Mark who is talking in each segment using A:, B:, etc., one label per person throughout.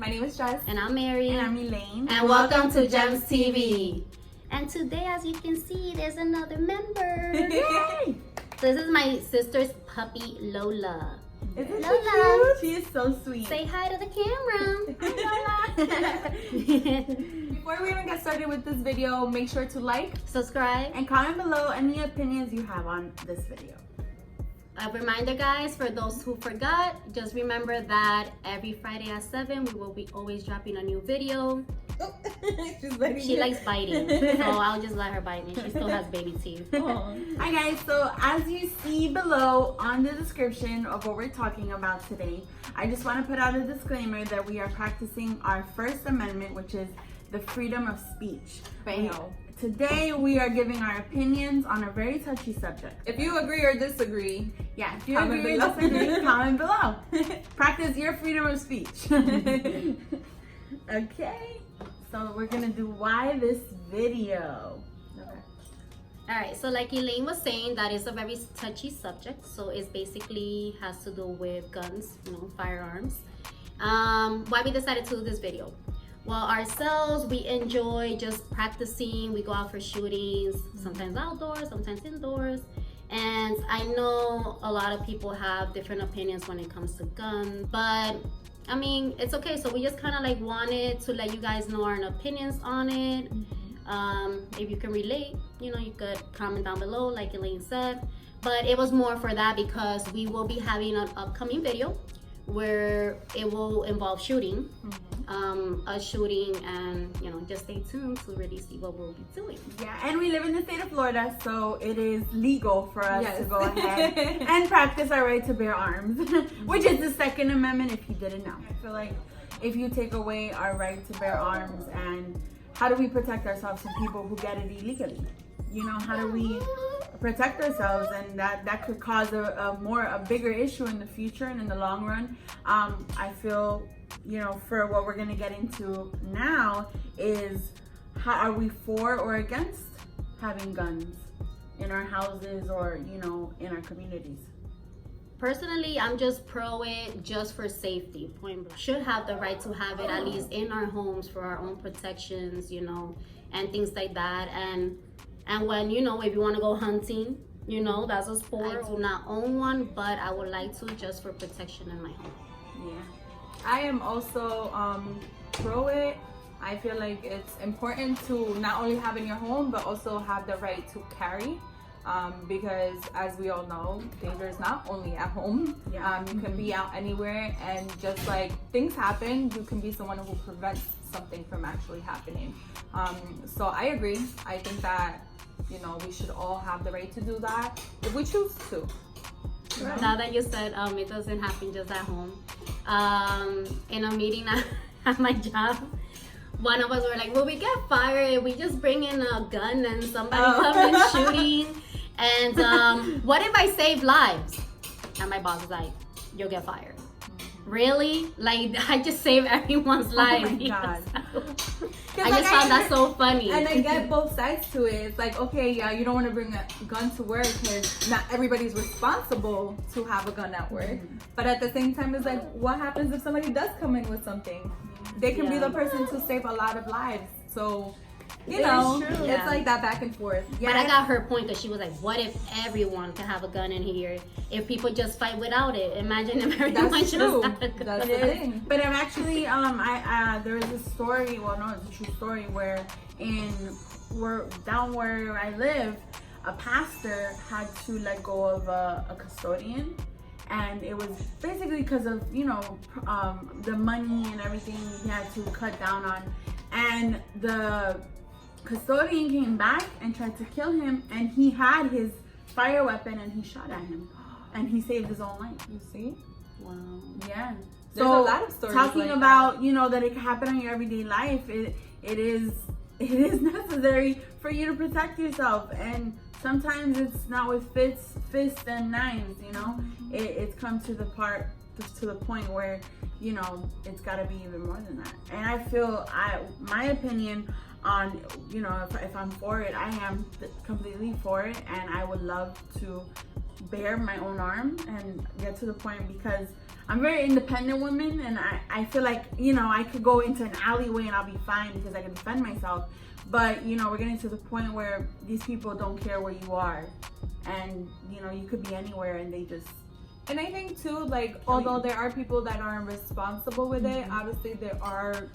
A: My name is Jess.
B: And I'm Mary.
A: And I'm Elaine.
B: And welcome to JEM'S TV. And today, as you can see, there's another member.
A: Yay!
B: So this is my sister's puppy, Lola.
A: Isn't
B: Lola.
A: she cute? She is so sweet.
B: Say hi to the camera. Hi, Lola.
A: Before we even get started with this video, make sure to like,
B: subscribe,
A: and comment below any opinions you have on this video.
B: A reminder, guys, for those who forgot, just remember that every Friday at 7 we will be always dropping a new video. She likes biting, so I'll just let her bite me. She still has baby teeth.
A: Hi guys, so as you see below on the description of what we're talking about today, I just want to put out a disclaimer that we are practicing our First Amendment, which is the freedom of speech. Today we are giving our opinions on a very touchy subject.
C: If you agree or disagree,
A: if you agree or disagree, comment below. Practice your freedom of speech. Okay, so we're gonna do why this video.
B: Alright, so like Elaine was saying, that is a very touchy subject. So it's basically has to do with guns, firearms. Why we decided to do this video? Well, ourselves, we enjoy just practicing. We go out for shootings, sometimes outdoors, sometimes indoors. And I know a lot of people have different opinions when it comes to guns, but I mean, it's okay. So we just kind of like wanted to let you guys know our opinions on it. If you can relate, you could comment down below like Elaine said. But it was more for that because we will be having an upcoming video where it will involve shooting, a shooting, and just stay tuned to really see what we'll be doing.
A: Yeah, and we live in the state of Florida, so it is legal for us to go ahead and practice our right to bear arms, which is the Second Amendment if you didn't know. I feel like if you take away our right to bear arms, and how do we protect ourselves from people who get it illegally? How do we protect ourselves? And that could cause a bigger issue in the future and in the long run. I feel, for what we're gonna get into now is how are we for or against having guns in our houses or, in our communities?
B: Personally, I'm just pro it just for safety, point blank. Should have the right to have it at least in our homes for our own protections, and things like that. And when, if you want to go hunting, that's a sport. I do not own one, but I would like to just for protection in my home.
C: Yeah. I am also pro it. I feel like it's important to not only have in your home, but also have the right to carry. Because as we all know, danger is not only at home. You can be out anywhere, and just like things happen, you can be someone who prevents something from actually happening. So I agree. I think that we should all have the right to do that if we choose to.
B: Right. Now that you said it doesn't happen just at home, in a meeting at my job, one of us were like, "Will we get fired if we just bring in a gun and somebody come in shooting? And what if I save lives?" And my boss was like, "You'll get fired." Really? Like, I just saved everyone's life.
A: Oh my God.
B: I just found that so funny.
C: And I get both sides to it. It's like, okay, yeah, you don't want to bring a gun to work because not everybody's responsible to have a gun at work. But at the same time, it's like, what happens if somebody does come in with something? They can be the person to save a lot of lives. So, it's like that back and forth.
B: Yeah. But I got her point because she was like, what if everyone could have a gun in here? If people just fight without it, imagine if everyone just had a gun.
C: That's the thing.
A: But I'm actually, there was a story, it's a true story, where down where I live, a pastor had to let go of a custodian. And it was basically because of, the money and everything he had to cut down on. And the custodian came back and tried to kill him, and he had his fire weapon and he shot at him, and he saved his own life.
C: You see?
B: Wow.
A: Yeah.
C: There's a lot of stories
A: talking
C: like
A: about that it can happen in your everyday life. It is necessary for you to protect yourself, and sometimes it's not with fists and knives. It's come to the point where it's got to be even more than that. And I feel my opinion on if I'm for it, I am completely for it, and I would love to bare my own arm and get to the point, because I'm a very independent woman, and I feel like, you know, I could go into an alleyway and I'll be fine because I can defend myself. But, you know, we're getting to the point where these people don't care where you are. And, you know, you could be anywhere and they just...
C: And I think too, like, although there are people that aren't responsible with it, obviously there are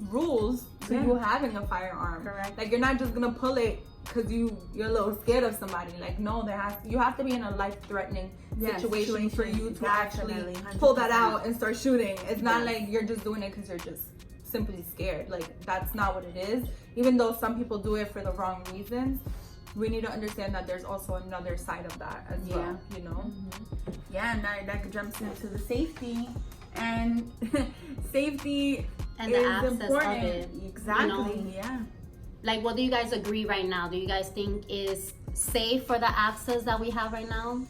C: rules to you having a firearm.
A: Correct.
C: Like, you're not just gonna pull it because you're a little scared of somebody. Like, no, you have to be in a life-threatening situation for you to actually
A: 100%.
C: pull that out and start shooting. It's not like you're just doing it because you're just simply scared. Like, that's not what it is. Even though some people do it for the wrong reasons, we need to understand that there's also another side of that as well, you know?
A: Yeah, and that jumps into the safety, and safety
B: and the
A: is
B: access
A: important.
B: of it.
A: Exactly,
B: You know?
A: yeah.
B: Like, what do you guys agree right now? Do you guys think is safe for the access that we have right now,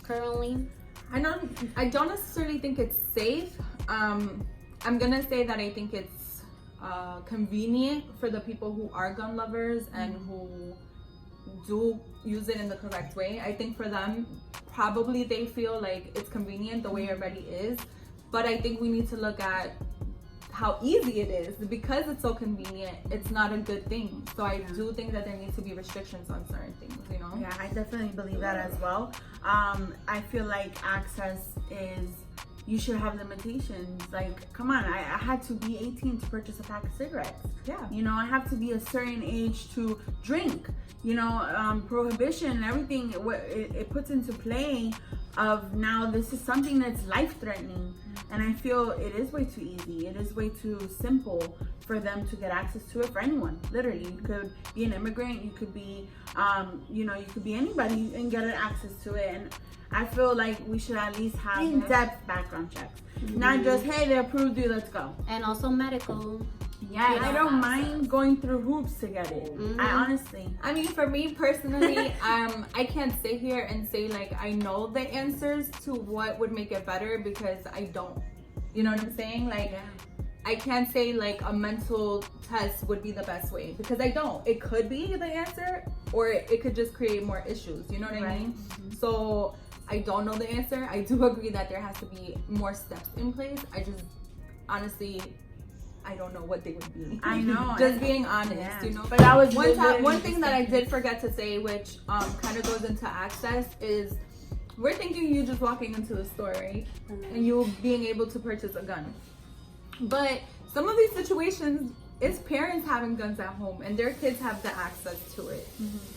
B: currently?
C: I don't necessarily think it's safe. I'm gonna say that I think it's convenient for the people who are gun lovers and who do use it in the correct way. I think for them, probably they feel like it's convenient the way it already is. But I think we need to look at how easy it is. Because it's so convenient, it's not a good thing. So I do think that there needs to be restrictions on certain things, you know?
A: Yeah, I definitely believe that as well. I feel like access is, you should have limitations. Like, come on, I had to be 18 to purchase a pack of cigarettes.
C: Yeah.
A: You know, I have to be a certain age to drink. You know, prohibition and everything, it puts into play of now this is something that's life-threatening. And I feel it is way too easy. It is way too simple for them to get access to it, for anyone. Literally, you could be an immigrant, you could be, you know, you could be anybody and get access to it. And I feel like we should at least have in-depth background checks. Not just, hey, they approved you, let's go.
B: And also medical.
A: Yeah,
B: You know,
A: I don't mind going through hoops to get it. I honestly.
C: I mean, for me personally, I can't sit here and say like I know the answers to what would make it better, because I don't. You know what I'm saying? Like, I can't say like a mental test would be the best way, because I don't. It could be the answer, or it could just create more issues. You know what I mean? So I don't know the answer. I do agree that there has to be more steps in place. I just honestly, I don't know what they would be.
A: I know.
C: Just being honest, you know.
A: But that was
C: one thing that I did forget to say, which kind of goes into access, is we're thinking you just walking into the store, right? And you being able to purchase a gun. But some of these situations is parents having guns at home and their kids have the access to it.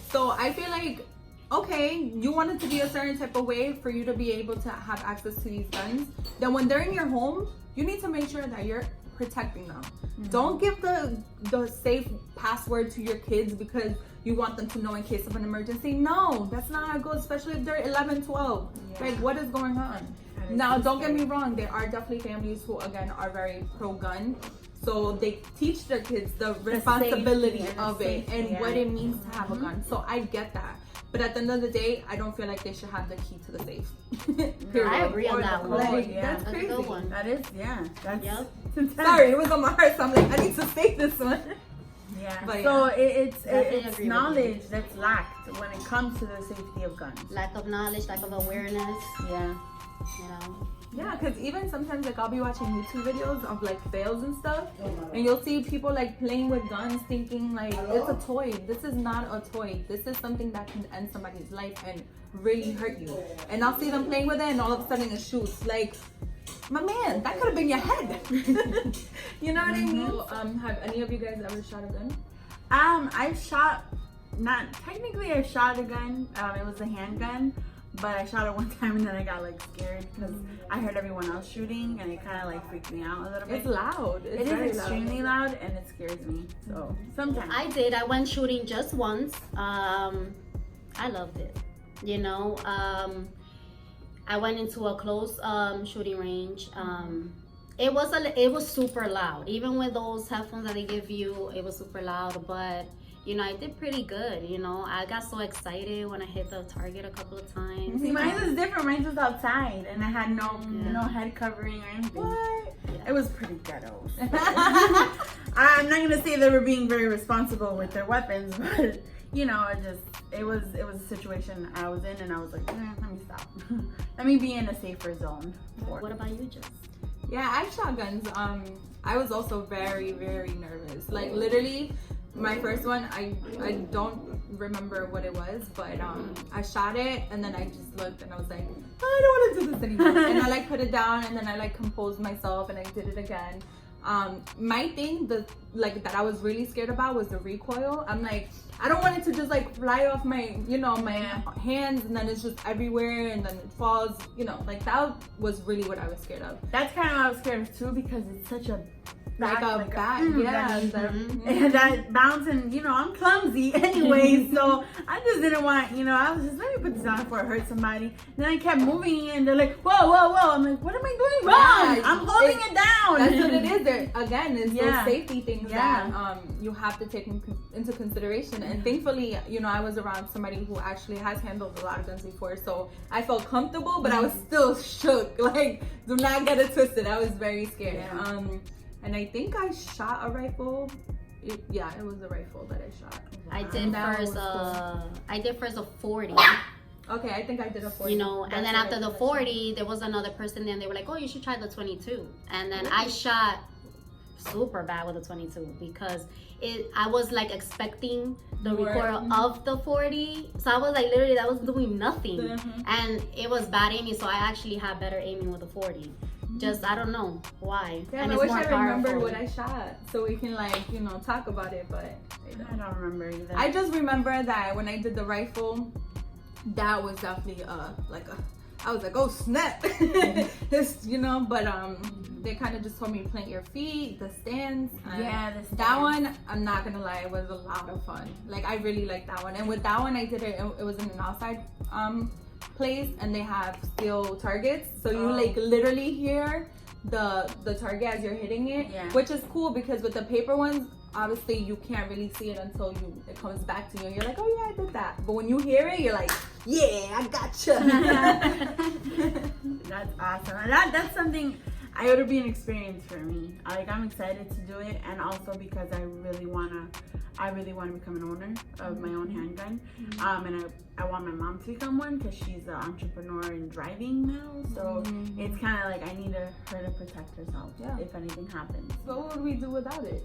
C: So I feel like, okay, you want it to be a certain type of way for you to be able to have access to these guns. Then when they're in your home, you need to make sure that you're protecting them. Don't give the safe password to your kids because you want them to know in case of an emergency. No, that's not how it goes, especially if they're 11, 12. Like, what is going on? Now, don't get me wrong, there are definitely families who, again, are very pro-gun. So they teach their kids the responsibility of it and what it means to have a gun. So I get that. But at the end of the day, I don't feel like they should have the key to the safe.
B: I agree on that one.
C: Like,
A: Yeah,
C: that's crazy.
B: a good one.
A: That is, that's
C: Sorry, it was on my heart, so I'm like, I need to say this one.
A: Yeah.
C: But
A: so
C: yeah.
A: it's
B: agree with
A: knowledge that's lacked when it comes to the safety of guns.
B: Lack of knowledge, lack of awareness,
A: Yeah.
B: you know.
C: Yeah, because even sometimes, like, I'll be watching YouTube videos of, like, fails and stuff, and you'll see people, like, playing with guns thinking, like, it's a toy. This is not a toy. This is something that can end somebody's life and really hurt you. And I'll see them playing with it, and all of a sudden it shoots. Like, my man, that could have been your head. You know what I mean? Have any of you guys ever shot a gun?
A: I've shot, not technically I shot a gun. It was a handgun. But I shot it one time and then I got like scared because I heard everyone else shooting and it kind of like freaked me out a little bit.
C: It's loud.
A: It is extremely loud and it scares me. So sometimes.
B: I did. I went shooting just once. I loved it. You know, I went into a close shooting range. It was super loud. Even with those headphones that they give you, it was super loud. But you know, I did pretty good. You know, I got so excited when I hit the target a couple of times.
A: See, mine was different. Mine was outside and I had no head covering or anything.
C: What?
A: It was pretty ghetto. I'm not gonna say they were being very responsible with their weapons, but you know, it was a situation I was in, and I was like, let me stop. Let me be in a safer zone.
B: What about you, Jess?
C: Yeah, I shot guns. I was also very, very nervous. Like literally, my first one, I don't remember what it was, but I shot it, and then I just looked and I was like, I don't want to do this anymore. And I like put it down, and then I like composed myself, and I did it again. My thing that I was really scared about was the recoil. I'm like, I don't want it to just like fly off my, you know, my hands, and then it's just everywhere, and then it falls, you know, like that was really what I was scared of.
A: That's kind of what I was scared of too, because it's such a
C: bat,
A: and that bouncing, you know, I'm clumsy anyway, so I just didn't want, you know, I was just, let me put this on before I hurt somebody. And then I kept moving, and they're like, whoa, whoa, whoa. I'm like, what am I doing wrong?
C: Yeah,
A: I'm holding it down.
C: That's what it is. There again, it's those safety things that you have to take into consideration. And thankfully, you know, I was around somebody who actually has handled a lot of guns before, so I felt comfortable, but I was still shook. Like, do not get it twisted. I was very scared. And I think I shot a rifle. It was a rifle that I shot.
B: I did first a 40.
C: Okay, I think I did a 40.
B: You know, and then after the 40, there was another person there, and they were like, oh, you should try the 22. And then I shot super bad with the 22 because I was like expecting the recoil of the 40. So I was like, literally, that was doing nothing. And it was bad aiming, so I actually had better aiming with the 40. Just, I don't know why.
C: Yeah,
B: and
C: I
B: it's
C: wish
B: more
C: I remembered
B: powerful.
C: what I shot so we can, like, you know, talk about it, but
A: I don't remember either.
C: I just remember that when I did the rifle, that was definitely I was like, oh snap. This, you know, but they kind of just told me plant your feet, the stands. That one, I'm not gonna lie, it was a lot of fun. Like, I really liked that one. And with that one, I did it was in an outside place, and they have steel targets, so you like literally hear the target as you're hitting it, which is cool, because with the paper ones, obviously you can't really see it until it comes back to you, and you're like, oh yeah, I did that. But when you hear it, you're like, yeah, I gotcha.
A: That's awesome. And that's something, it would be an experience for me. Like, I'm excited to do it, and also because I really wanna become an owner of my own handgun. And I want my mom to become one, because she's an entrepreneur in driving now. So it's kind of like I need her to protect herself if anything happens.
C: So what would we do without it?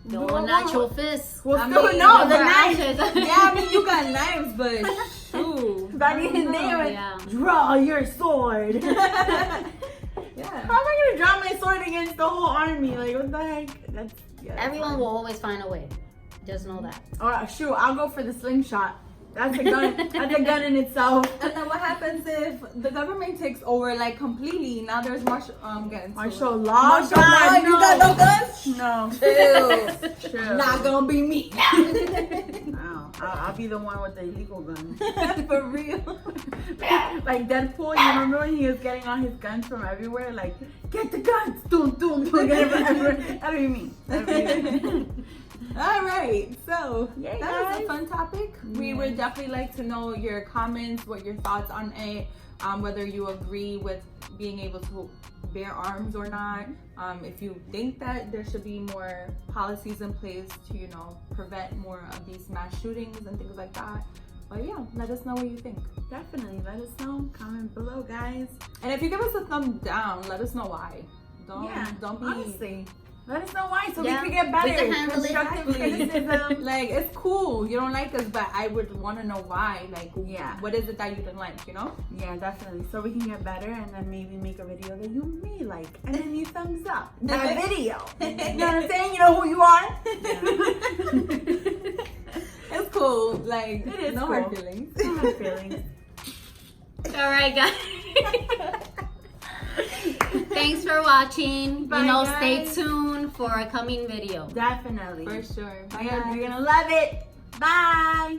B: No natural fists.
A: The knives.
C: Yeah, I mean, you got knives, but shoot.
A: Back in there, draw your sword.
C: Yeah.
A: How am I gonna draw my sword against the whole army? Like, what the heck?
B: Everyone will always find a way. Just know that.
A: Or shoot, I'll go for the slingshot. That's a gun. That's a gun in itself.
C: And then what happens if the government takes over, like, completely? Now there's martial guns.
A: Martial law.
C: You got no guns?
A: No.
C: Chill. Not gonna be me.
A: No, I'll be the one with the illegal gun.
C: For real.
A: Like Deadpool, you remember when he was getting all his guns from everywhere? Like, get the guns, doom, doom, doom, get it from everywhere. That'd be me.
C: All right, so
A: Yay,
C: that was a fun topic. We would
A: Yes.
C: definitely like to know your comments, what your thoughts on it, whether you agree with being able to bear arms or not. If you think that there should be more policies in place to, you know, prevent more of these mass shootings and things like that. But yeah, let us know what you think.
A: Definitely, let us know. Comment below, guys.
C: And if you give us a thumbs down, let us know why. Don't be
A: honestly. Let us know why, so
B: Yeah,
A: we can get better.
B: we can handle it.
A: Constructive criticism.
C: like, it's cool. You don't like us, but I would want to know why. Like, what is it that you didn't like, you know?
A: Yeah, definitely. So we can get better, and then maybe make a video that you may like, and then you thumbs up that video. You know what I'm saying? You know who you are.
C: It's cool. Like,
A: It is
C: no
A: cool.
C: hard feelings.
A: No hard feelings.
B: All right, guys. Thanks for watching.
A: Bye,
B: Stay
A: guys.
B: tuned for a coming video.
A: Definitely.
C: For sure. Bye,
A: You're
C: guys.
A: gonna love it. Bye.